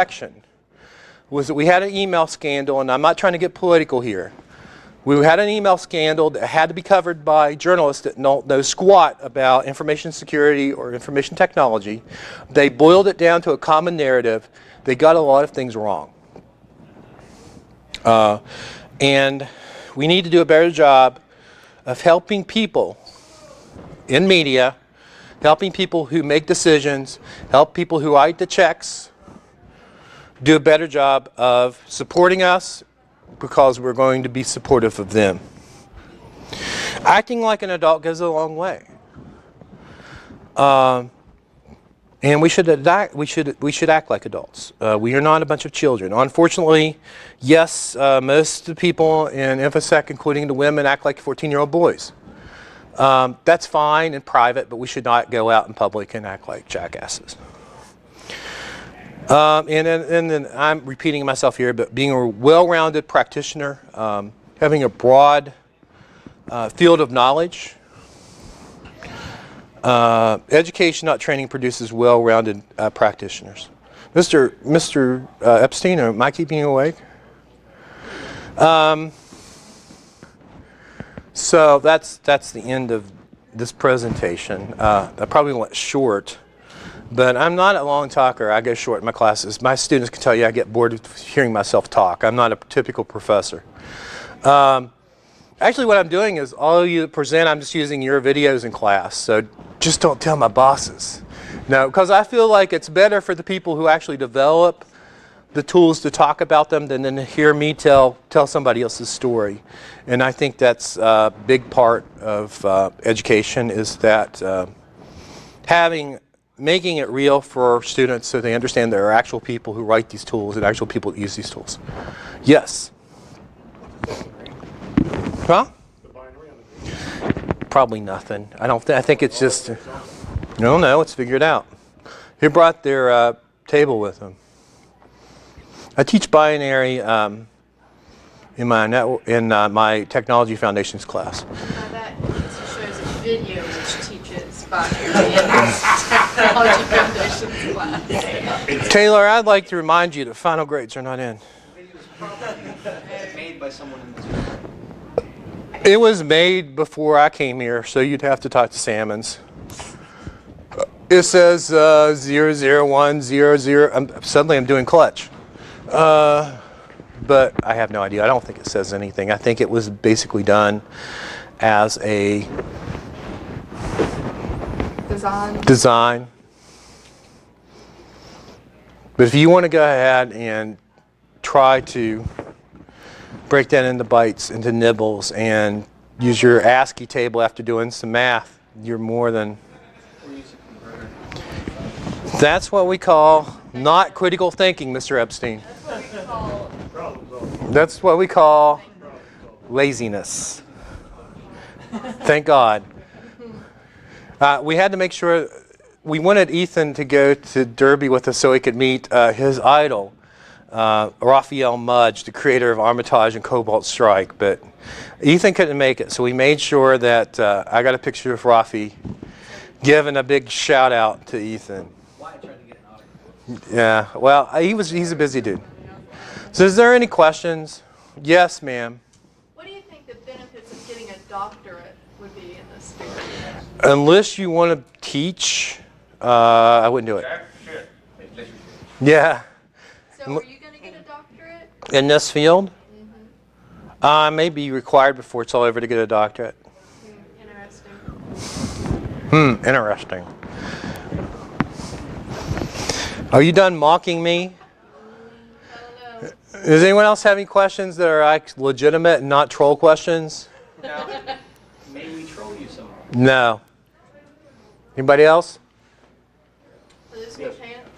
election was that we had an email scandal, and I'm not trying to get political here. We had an email scandal that had to be covered by journalists that don't know squat about information security or information technology. They boiled it down to a common narrative. They got a lot of things wrong. And we need to do a better job of helping people in media, helping people who make decisions, help people who write the checks, do a better job of supporting us because we're going to be supportive of them. Acting like an adult goes a long way. And we should act like adults. We are not a bunch of children. Unfortunately, yes, most of the people in InfoSec, including the women, act like 14-year-old boys. That's fine in private, but we should not go out in public and act like jackasses. And then I'm repeating myself here, but being a well-rounded practitioner, having a broad field of knowledge. Education, not training, produces well-rounded practitioners. Mr. Epstein, am I keeping you awake? So that's the end of this presentation. I probably went short, but I'm not a long talker. I go short in my classes. My students can tell you I get bored of hearing myself talk. I'm not a typical professor. Actually, what I'm doing is all you present, I'm just using your videos in class. So just don't tell my bosses. No, because I feel like it's better for the people who actually develop the tools to talk about them than to hear me tell somebody else's story. And I think that's a big part of education, is that making it real for students so they understand there are actual people who write these tools and actual people that use these tools. Yes? Huh? Probably nothing. I think it's just, no, it's figured out. Who brought their table with them? I teach binary in my Technology Foundations class. That shows a video which teaches binary in this Technology Foundations class. Taylor, I'd like to remind you that final grades are not in. It was probably made by someone in this room. It was made before I came here, so you'd have to talk to Salmons. It says 00100. Suddenly I'm doing clutch. But I have no idea. I don't think it says anything. I think it was basically done as a design. But if you want to go ahead and try to break that into bytes, into nibbles, and use your ASCII table after doing some math, you're more than... That's what we call not critical thinking, Mr. Epstein. That's what we call laziness. Thank God. We had to make sure, we wanted Ethan to go to Derby with us so he could meet his idol, Raphael Mudge, the creator of Armitage and Cobalt Strike, but Ethan couldn't make it, so we made sure that I got a picture of Rafi giving a big shout out to Ethan. Wyatt tried to get an autograph. Yeah, well, he's a busy dude. So is there any questions? Yes, ma'am. What do you think the benefits of getting a doctorate would be in this field? Unless you want to teach, I wouldn't do it. Yeah. So are you going to get a doctorate? In this field? Mm-hmm. May be required before it's all over to get a doctorate. Interesting. Interesting. Are you done mocking me? I don't know. Does anyone else have any questions that are like legitimate and not troll questions? Now, may we troll you some more? No. Anybody else? Are those new pants?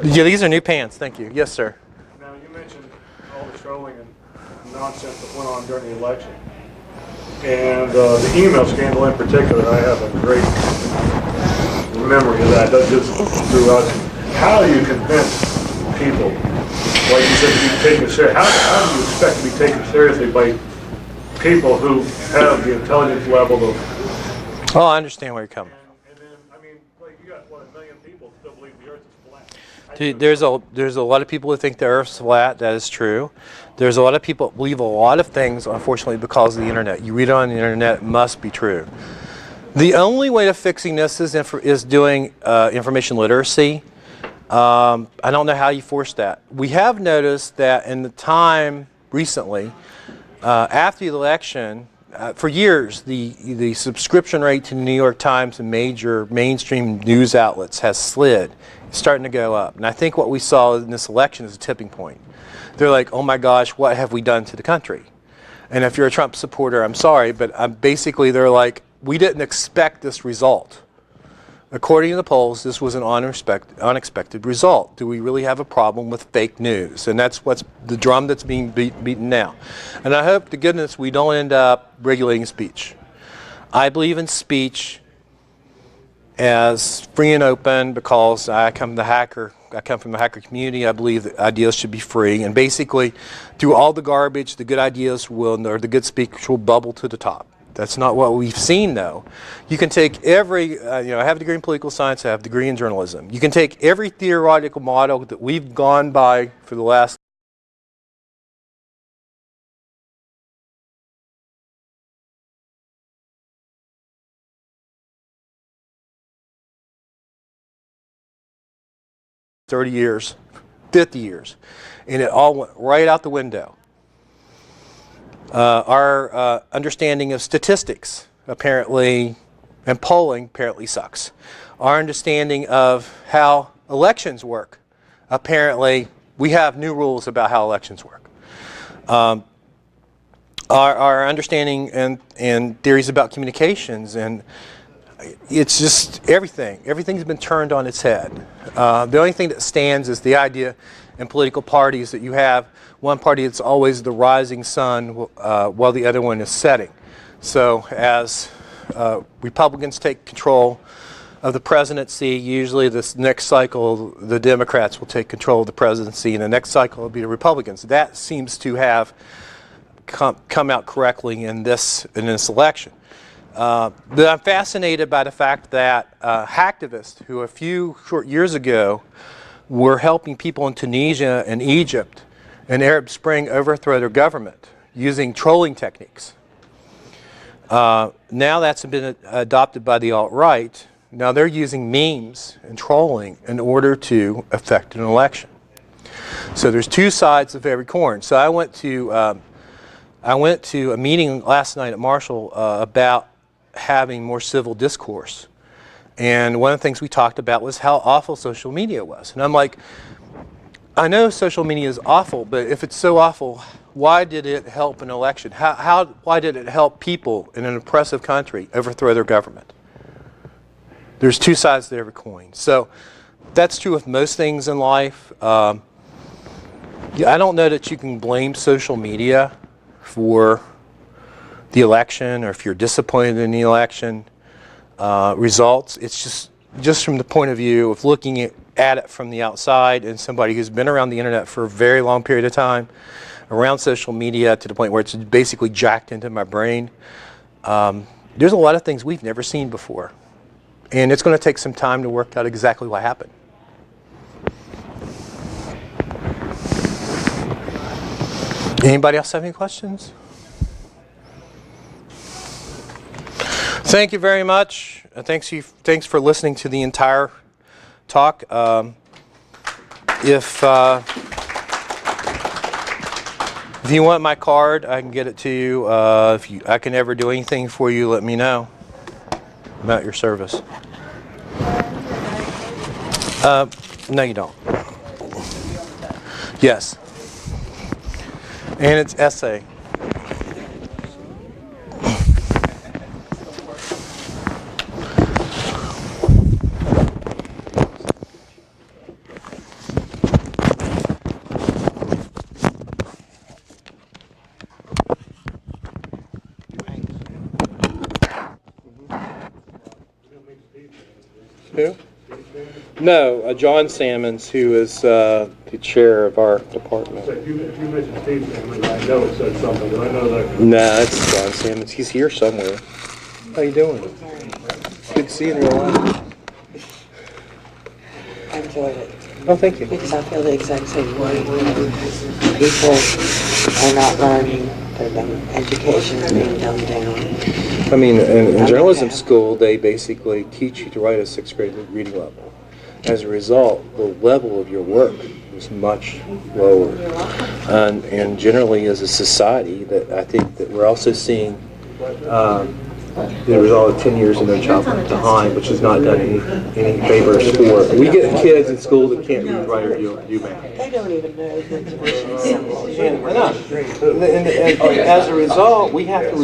Yeah, these are new pants. Thank you. Yes, sir. Now, you mentioned all the trolling and nonsense that went on during the election. And the email scandal in particular, I have a great memory of that. That just throughout. How do you convince people, like you said, to be taken seriously? How do you expect to be taken seriously by people who have the intelligence level of... Oh, I understand where you're coming from. And then, I mean, like you got, what, 1 million people still believe the earth is flat. There's a lot of people who think the Earth's flat. That is true. There's a lot of people that believe a lot of things, unfortunately, because of the internet. You read it on the internet, it must be true. The only way to fixing this is doing information literacy. I don't know how you force that. We have noticed that in the time recently, after the election, for years, the subscription rate to the New York Times and major mainstream news outlets has slid. It's starting to go up. And I think what we saw in this election is a tipping point. They're like, oh my gosh, what have we done to the country? And if you're a Trump supporter, I'm sorry, but basically they're like, we didn't expect this result. According to the polls, this was an unexpected result. Do we really have a problem with fake news? And that's what's the drum that's being beaten now. And I hope to goodness we don't end up regulating speech. I believe in speech as free and open because I come from the hacker community. I believe that ideas should be free. And basically, through all the garbage, the good ideas or the good speech will bubble to the top. That's not what we've seen, though. You can take every, I have a degree in political science, I have a degree in journalism. You can take every theoretical model that we've gone by for the last years, 50 years, and it all went right out the window. Our understanding of statistics apparently, and polling apparently sucks. Our understanding of how elections work, apparently we have new rules about how elections work. Our understanding and theories about communications, and it's just everything's been turned on its head. The only thing that stands is the idea in political parties that you have one party that's always the rising sun while the other one is setting. So as Republicans take control of the presidency, usually this next cycle the Democrats will take control of the presidency, and the next cycle will be the Republicans. That seems to have come out correctly in this election. But I'm fascinated by the fact that hacktivists who a few short years ago were helping people in Tunisia and Egypt and Arab Spring overthrow their government using trolling techniques. Now that's been adopted by the alt-right. Now they're using memes and trolling in order to affect an election. So there's two sides of every coin. So I went to a meeting last night at Marshall about having more civil discourse. And one of the things we talked about was how awful social media was. And I'm like, I know social media is awful, but if it's so awful, why did it help an election? Why did it help people in an oppressive country overthrow their government? There's two sides to every coin. So that's true with most things in life. I don't know that you can blame social media for the election, or if you're disappointed in the election results. It's just from the point of view of looking at it from the outside, and somebody who's been around the internet for a very long period of time, around social media to the point where it's basically jacked into my brain. There's a lot of things we've never seen before, and it's going to take some time to work out exactly what happened. Anybody else have any questions? Thank you very much. Thanks for listening to the entire talk. If you want my card, I can get it to you. If I can ever do anything for you, let me know about your service. No, you don't. Yes. And it's essay. Who? No, John Sammons, who is the chair of our department. So if you mentioned Steve Salmon, I know it said something, but I know that. Nah, it's John Sammons. He's here somewhere. How you doing? Good to see you in real life. I enjoyed it. Oh, thank you. Because I feel the exact same way. People are not learning. Education is being dumbed down. I mean, in journalism school, they basically teach you to write a 6th grade reading level. As a result, the level of your work is much lower. And generally, as a society, that I think that we're also seeing the result of 10 years of No Child Left Behind, which has not done any favors for. We get kids in school that can't read, write, or do math. They don't even know the division symbols. And as a result, we have to